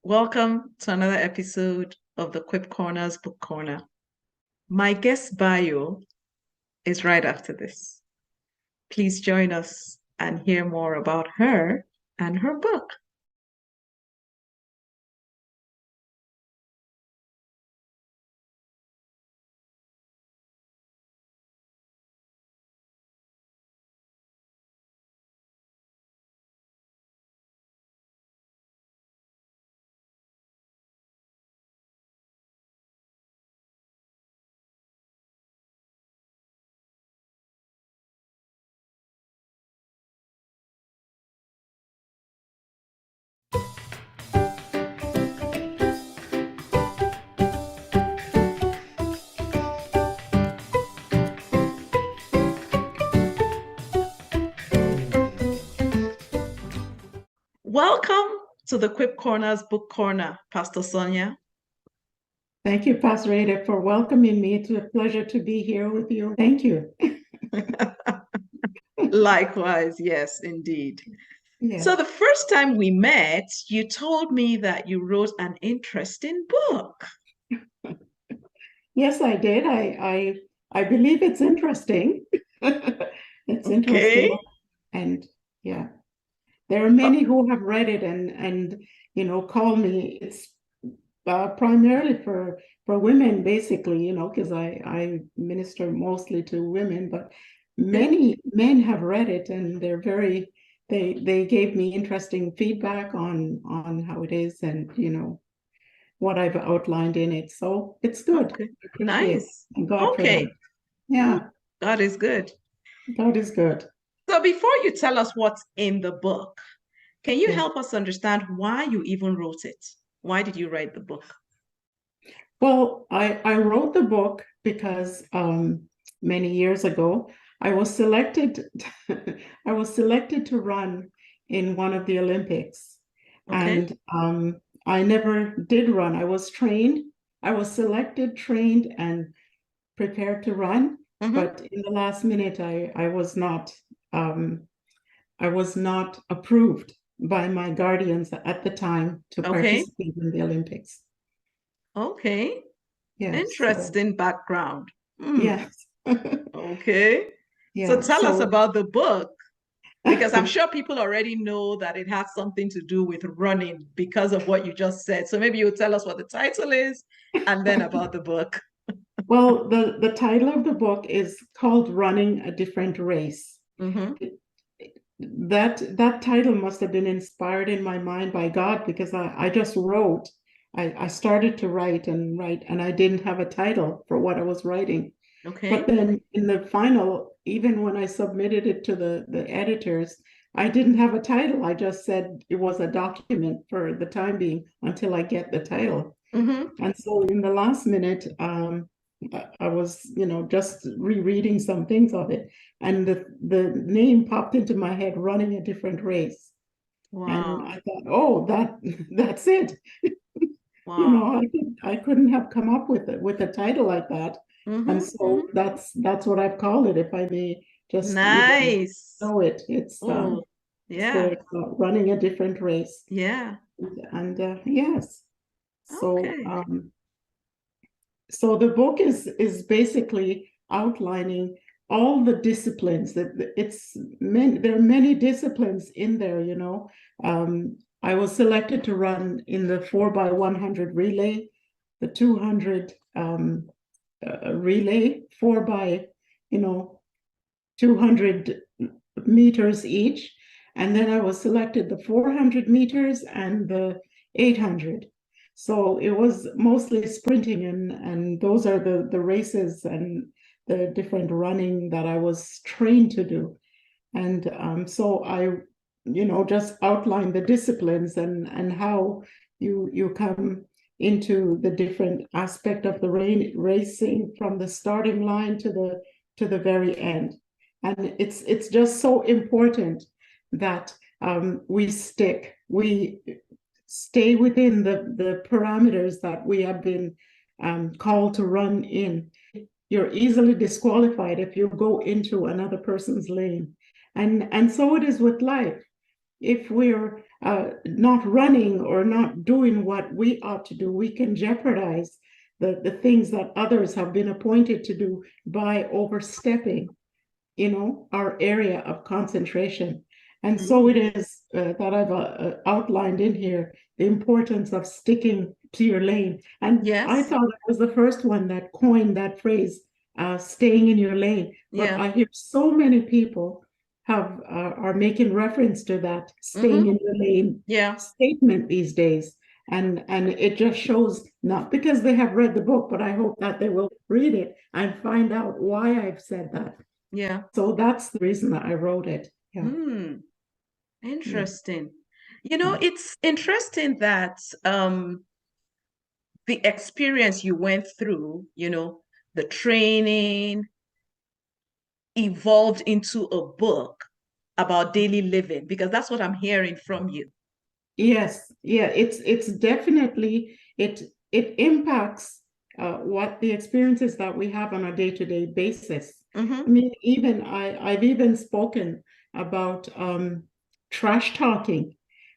Welcome to another episode of the Quip Corner's Book Corner. My guest bio is right after this. Please join us and hear more about her and her book. Welcome to the Quip Corner's Book Corner, Pastor Sonia. Thank you, Pastor Ada, for welcoming me. It's a pleasure to be here with you. Thank you. Likewise, yes, indeed. Yes. So the first time we met, you told me that you wrote an interesting book. Yes, I did. I believe it's interesting. It's interesting. And yeah, there are many who have read it and call me. It's primarily for women, basically, because I minister mostly to women, but many men have read it and they're they gave me interesting feedback on how it is and what I've outlined in it. So it's good. Okay. Nice. Thank God for that. Yeah. God is good. God is good. So before you tell us what's in the book, can you help us understand why you even wrote it? Why did you write the book? Well, I wrote the book because many years ago I was selected to run in one of the Olympics. Okay. And I never did run. I was trained. I was selected, trained, and prepared to run. But in the last minute, I was not approved by my guardians at the time to participate in the Olympics. Okay. Yes. Interesting background. Yes. Okay. Yeah. So tell us about the book, because I'm sure people already know that it has something to do with running because of what you just said. So maybe you'll tell us what the title is and then about the book. Well, the title of the book is called Running a Different Race. That title must have been inspired in my mind by God, because I just wrote. I started to write, and I didn't have a title for what I was writing. Okay. But then in the final, even when I submitted it to the editors, I didn't have a title. I just said it was a document for the time being until I get the title. And so in the last minute, I was, just rereading some things of it, and the name popped into my head, Running a Different Race. Wow. And I thought, oh, that's it. Wow. I couldn't have come up with a title like that. And so that's what I've called it, if I may just know it. It's Running a Different Race. Yeah. And yes. So so the book is basically outlining all the disciplines that there are many disciplines in there. I was selected to run in the 4x100 relay, the 200 relay, 4x 200 meters each, and then I was selected the 400 meters and the 800. So it was mostly sprinting, and those are the races and the different running that I was trained to do. And so I, just outlined the disciplines and how you come into the different aspect of the racing from the starting line to the very end. And it's just so important that we stay within the parameters that we have been called to run in. You're easily disqualified if you go into another person's lane. And so it is with life. If we're not running or not doing what we ought to do, we can jeopardize the things that others have been appointed to do by overstepping, our area of concentration. And so it is that I've outlined in here the importance of sticking to your lane. And I thought I was the first one that coined that phrase, staying in your lane. But I hear so many people are making reference to that staying in your lane statement these days. And it just shows, not because they have read the book, but I hope that they will read it and find out why I've said that. Yeah. So that's the reason that I wrote it. Yeah. Interesting. It's interesting that the experience you went through, the training evolved into a book about daily living, because that's what I'm hearing from you. Yes, yeah, it's definitely it impacts what the experiences that we have on a day-to-day basis. I mean, even I've even spoken about trash talking,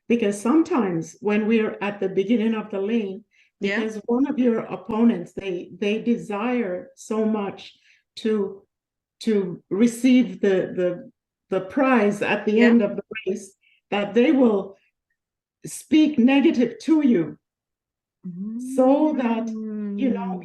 because sometimes when we're at the beginning of the lane, because one of your opponents, they desire so much to receive the prize at the end of the race, that they will speak negative to you, so that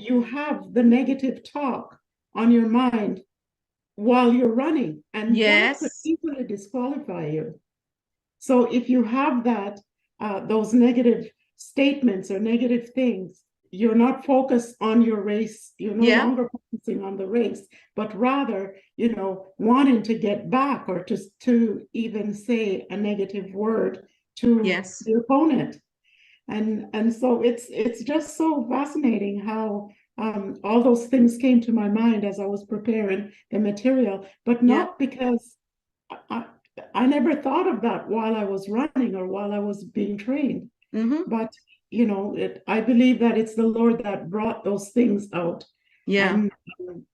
you have the negative talk on your mind while you're running, and that could easily disqualify you. So if you have that, those negative statements or negative things, you're not focused on your race. You're no longer focusing on the race, but rather, wanting to get back, or just to even say a negative word to the opponent. And so it's just so fascinating how all those things came to my mind as I was preparing the material, but not because I never thought of that while I was running or while I was being trained. But I believe that it's the Lord that brought those things out and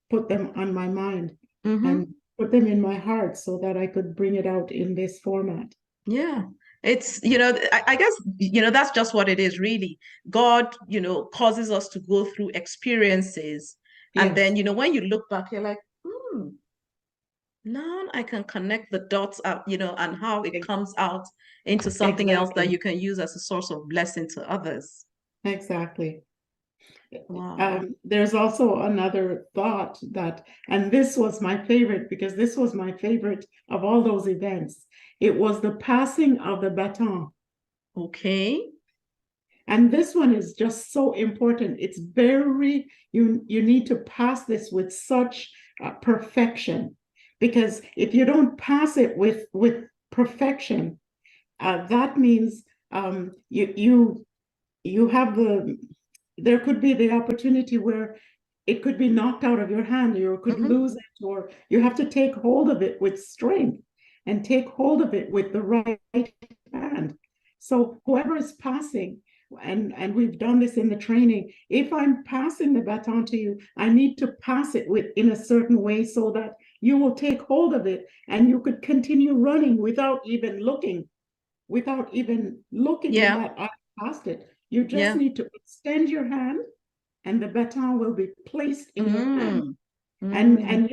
put them on my mind and put them in my heart, so that I could bring it out in this format. Yeah. It's, I guess, that's just what it is, really. God, causes us to go through experiences. And then, when you look back, you're like, now I can connect the dots up, and how it comes out into something else that you can use as a source of blessing to others. Exactly. Wow. There's also another thought that, and this was my favorite, because this was my favorite of all those events. It was the passing of the baton. Okay. And this one is just so important. It's you need to pass this with such perfection, because if you don't pass it with perfection, that means you have there could be the opportunity where it could be knocked out of your hand, or you could lose it, or you have to take hold of it with strength and take hold of it with the right hand. So whoever is passing, and we've done this in the training, if I'm passing the baton to you, I need to pass it in a certain way, so that you will take hold of it and you could continue running without even looking that I passed it. You just need to extend your hand, and the baton will be placed in your hand. And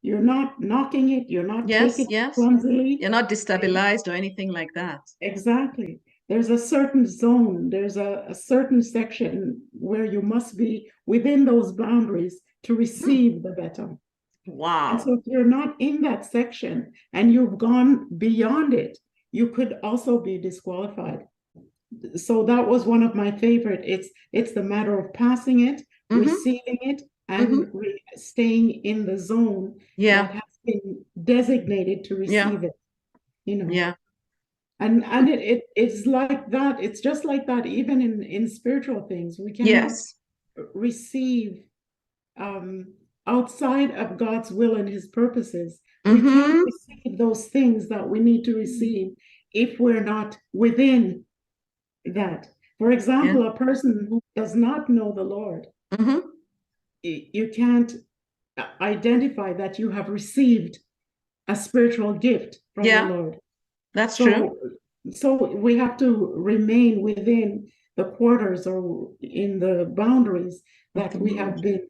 you're not knocking it, you're not taking it clumsily. You're not destabilized or anything like that. Exactly. There's a certain zone, there's a certain section where you must be within those boundaries to receive the baton. Wow. And so if you're not in that section and you've gone beyond it, you could also be disqualified. So that was one of my favorite. It's the matter of passing it, receiving it, and staying in the zone that has been designated to receive it. Yeah. And it's like that. It's just like that even in spiritual things. We cannot receive outside of God's will and his purposes. We can't receive those things that we need to receive if we're not within that. For example, a person who does not know the Lord, you can't identify that you have received a spiritual gift from the Lord. That's true. so we have to remain within the quarters or in the boundaries that we have been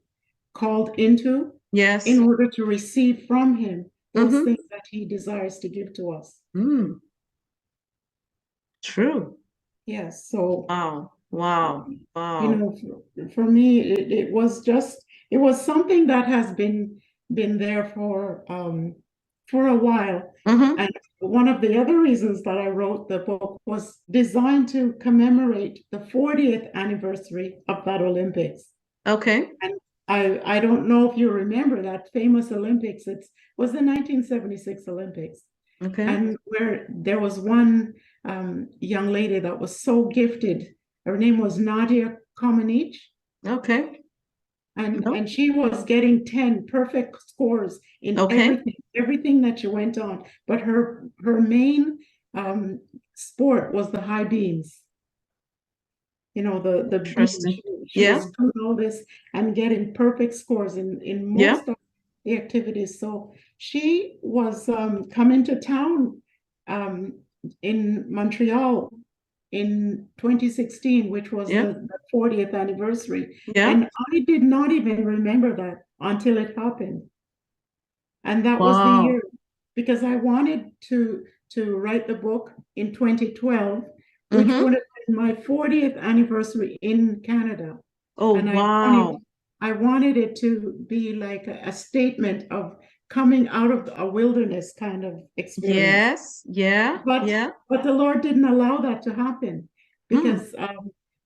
called into Yes. in order to receive from him those Mm-hmm. things that he desires to give to us. Mm. True. Yes. So, Wow. Wow. you Wow. know, for me, it was just, it was something that has been there for a while. Mm-hmm. And one of the other reasons that I wrote the book was designed to commemorate the 40th anniversary of that Olympics. Okay. And I don't know if you remember that famous Olympics. It was the 1976 Olympics. Okay. And where there was one young lady that was so gifted. Her name was Nadia Comaneci. Okay. And she was getting 10 perfect scores in Okay. everything that she went on. But her main sport was the high beams. You know, the beams. She Yeah. was doing all this and getting perfect scores in Yeah. most of the activities. So she was coming to town in Montreal in 2016, which was Yeah. the 40th anniversary. Yeah. And I did not even remember that until it happened. And that was the Wow. year because I wanted to write the book in 2012, which Mm-hmm. would have been my 40th anniversary in Canada. Oh, And wow. I wanted it to be like a statement of coming out of a wilderness kind of experience. Yes. Yeah. But Yeah. but the Lord didn't allow that to happen Hmm. because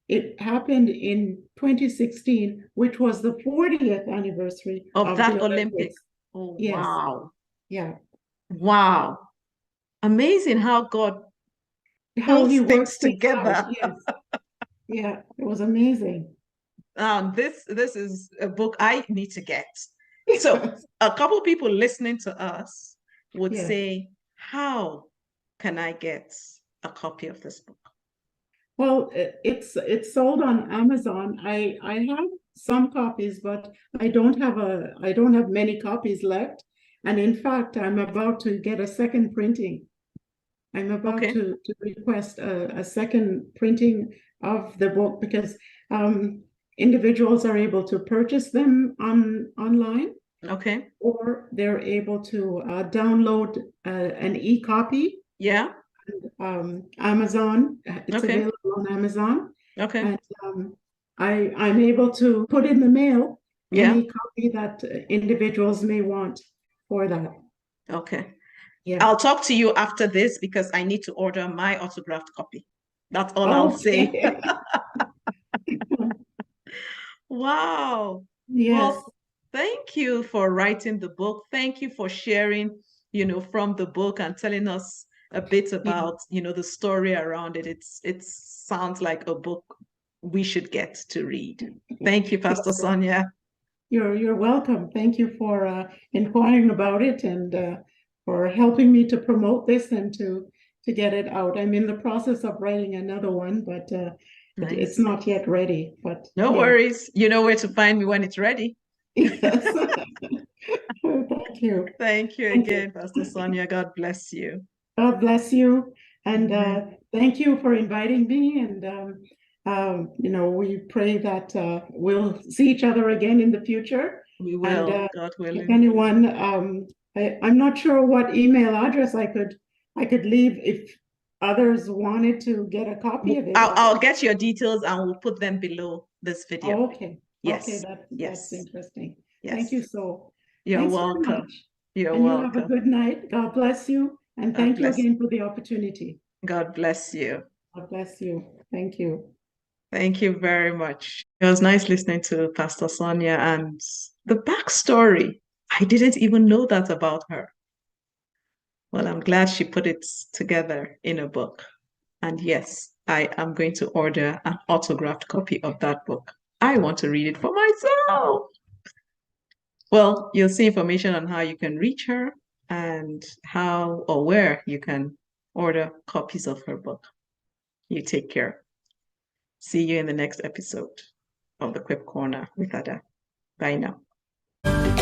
it happened in 2016, which was the 40th anniversary Of of the that Olympic. Olympics. Oh, Yes, wow. yeah. Wow. Amazing how God How pulls he things works things out. together. Yes, yeah. It was amazing. This is a book I need to get. So a couple people listening to us would Yes. say, how can I get a copy of this book? Well, it's sold on Amazon. I have some copies, but I don't have many copies left. And in fact, I'm about to get a second printing. I'm about Okay. to request a second printing of the book because individuals are able to purchase them online, Okay. or they're able to download an e-copy. Yeah. Amazon, it's Okay. available on Amazon. Okay. And I'm able to put in the mail Yeah. any copy that individuals may want for that. Okay. Yeah. I'll talk to you after this because I need to order my autographed copy. That's all I'll say. Okay. Wow. Yes. Well, thank you for writing the book. Thank you for sharing, from the book and telling us a bit Yeah. about, the story around it. It sounds like a book we should get to read. Thank you, Pastor Sonia. You're welcome. Thank you for inquiring about it and for helping me to promote this and to get it out. I'm in the process of writing another one, but it's Nice. not yet ready. But No yeah. worries. You know where to find me when it's ready. Yes. Thank you. Thank you Thank you. again, Pastor Sonia. God bless you. God bless you. And Amen. thank you for inviting me. And, we pray that we'll see each other again in the future. We And will, God if willing. anyone, I'm not sure what email address I could leave if others wanted to get a copy of it. I'll get your details and we'll put them below this video. Oh, okay. Okay, Yes. that's Yes. interesting. Thank Yes. you so. You're Thanks very welcome. much. You're And you have a welcome. good night. God bless you. And God thank you bless. again for the opportunity. God bless you. God bless you. Thank you. Thank you very much. It was nice listening to Pastor Sonia and the backstory. I didn't even know that about her. Well, I'm glad she put it together in a book. And yes, I am going to order an autographed copy of that book. I want to read it for myself. Well, you'll see information on how you can reach her and how or where you can order copies of her book. You take care. See you in the next episode of the Quip Corner with Ada. Bye now.